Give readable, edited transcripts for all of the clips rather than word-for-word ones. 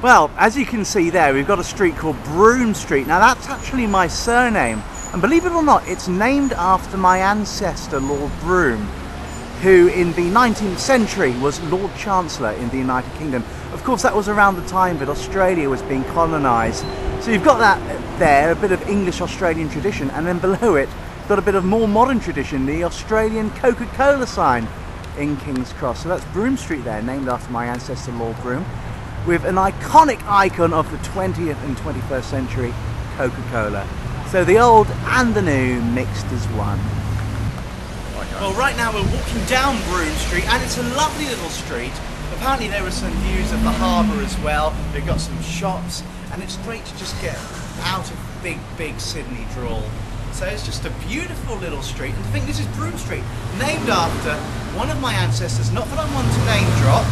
Well, as you can see there, we've got a street called Broome Street. Now that's actually my surname, and believe it or not, it's named after my ancestor, Lord Broome, who in the 19th century was Lord Chancellor in the United Kingdom. Of course, that was around the time that Australia was being colonised. So you've got that there, a bit of English-Australian tradition, and then below it, you've got a bit of more modern tradition, the Australian Coca-Cola sign in King's Cross. So that's Broome Street there, named after my ancestor, Lord Broome, with an iconic icon of the 20th and 21st century, Coca-Cola. So the old and the new mixed as one. Well, right now we're walking down Broome Street, and it's a lovely little street. Apparently there are some views of the harbour as well. We've got some shops, and it's great to just get out of big Sydney drawl. So it's just a beautiful little street, and to think this is Broome Street, named after one of my ancestors. Not that I'm one to name drop,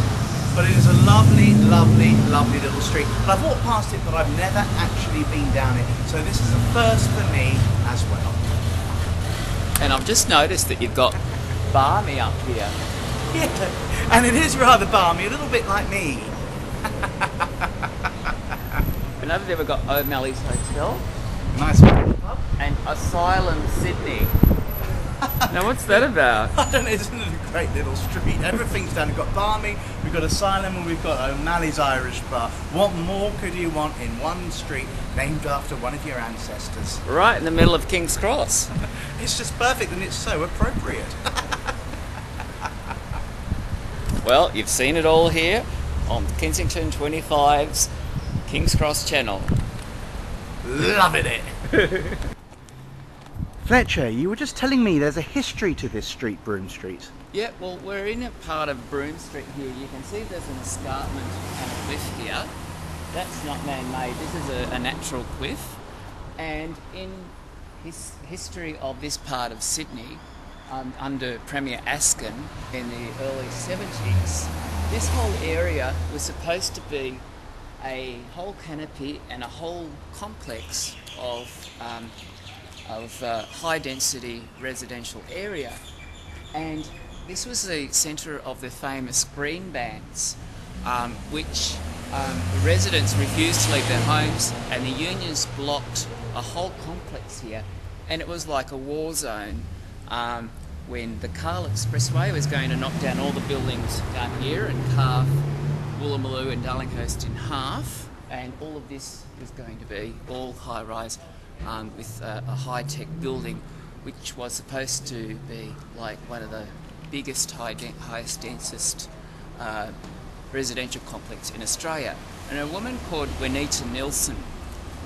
but it is a lovely little street. And I've walked past it, but I've never actually been down it. So this is a first for me as well. And I've just noticed that you've got Barmy up here. Yeah, and it is rather balmy, a little bit like me. And over there we've got O'Malley's Hotel. Nice pub. And Asylum Sydney. Now what's that about? I don't know, isn't it a great little street? Everything's down. We've got Barmy, we've got Asylum, and we've got O'Malley's Irish Bar. What more could you want in one street named after one of your ancestors? Right in the middle of King's Cross. It's just perfect, and it's so appropriate. Well, you've seen it all here on Kensington 25's King's Cross channel. Loving it. Fletcher, you were just telling me there's a history to this street, Broome Street. Yeah, well, we're in a part of Broome Street here. You can see there's an escarpment and a cliff here. That's not man-made. This is a natural cliff. And in his history of this part of Sydney, under Premier Askin in the early 70s, this whole area was supposed to be a whole canopy and a whole complex of high-density residential area, and this was the centre of the famous green bans, which the residents refused to leave their homes, and the unions blocked a whole complex here, and it was like a war zone when the Cahill Expressway was going to knock down all the buildings down here and carve Woolloomooloo and Darlinghurst in half, and all of this was going to be all high-rise with a high-tech building which was supposed to be like one of the biggest, highest, densest residential complex in Australia. And a woman called Juanita Nelson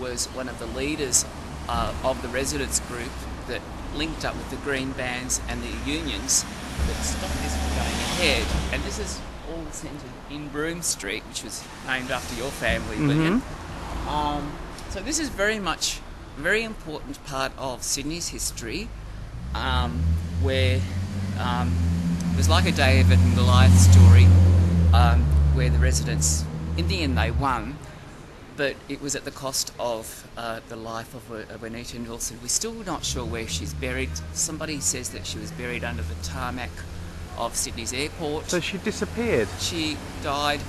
was one of the leaders of the residents group that linked up with the green bans and the unions that stopped this from going ahead. And this is all centred in Broome Street, which was named after your family, William. So this is very much a very important part of Sydney's history, where it was like a David and Goliath story, where the residents, in the end they won, but it was at the cost of the life of Juanita Nelson. We're still not sure where she's buried. Somebody says that she was buried under the tarmac of Sydney's airport. So she disappeared? She died,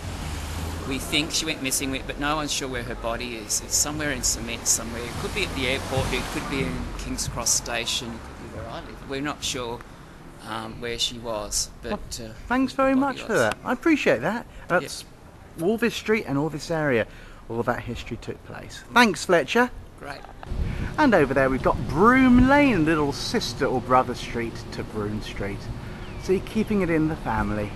we think. She went missing, but no one's sure where her body is. It's somewhere in cement somewhere. It could be at the airport, it could be in King's Cross Station, it could be where I live. We're not sure where she was. But well, thanks very much for that. I appreciate that. That's all this street and all this area, all that history took place. Thanks, Fletcher. Great. And over there we've got Broome Lane, little sister or brother street to Broome Street. See, keeping it in the family.